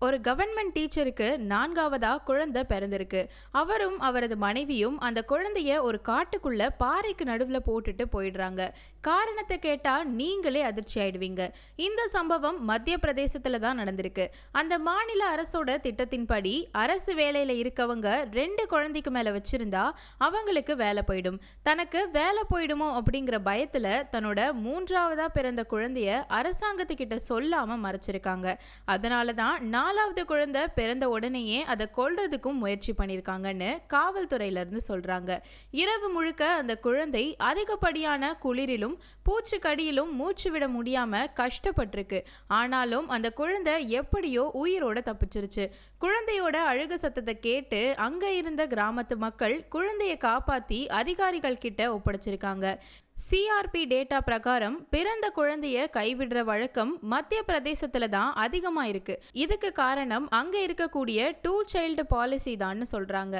ஒரு கவர்மெண்ட் டீச்சருக்கு நான்காவதா குழந்தை பிறந்திருக்கு. அவரும் அவரது மனைவியும் அந்த குழந்தைய ஒரு காட்டுக்குள்ள பாறைக்கு நடுவுல போட்டுட்டு போயிடுறாங்க. காரணத்தை கேட்டா நீங்களே அதிர்ச்சி ஆயிடுவீங்க. இந்த சம்பவம் மத்திய பிரதேசத்துல தான் நடந்திருக்கு. அந்த மாநில அரசோட திட்டத்தின்படி அரசு வேலையில இருக்கவங்க 2 குழந்தைக்கு மேல வச்சிருந்தா அவங்களுக்கு வேலை போயிடும். தனக்கு வேலை போயிடுமோ அப்படிங்கிற பயத்துல தன்னோட 3ஆவதா பிறந்த குழந்தைய அரசாங்கத்துக்கிட்ட சொல்லாம மறைச்சிருக்காங்க. அதனாலதான் 4வது குழந்தை பிறந்த உடனேயே அதை கொல்றதுக்கும் முயற்சி பண்ணிருக்காங்கன்னு காவல்துறையில இருந்து சொல்றாங்க. இரவு முழுக்க அந்த குழந்தை அதிகப்படியான குளிரிலும் பூச்சிக்கடியிலும் மூச்சு விட முடியாம கஷ்டப்பட்டிருக்கு. ஆனாலும் அந்த குழந்தை எப்படியோ உயிரோட தப்பிச்சிருச்சு. குழந்தையோட அழுக சத்தத்தை கேட்டு அங்க இருந்த கிராமத்து மக்கள் குழந்தைய காப்பாத்தி அதிகாரிகள் கிட்ட ஒப்படைச்சிருக்காங்க. சிஆர்பி டேட்டா பிரகாரம் பிறந்த குழந்தைய கைவிடுற வழக்கம் மத்திய பிரதேசத்துல தான் அதிகமா இருக்கு. இதுக்கு காரணம் அங்க இருக்கக்கூடிய 2 சைல்டு பாலிசி தான் சொல்றாங்க.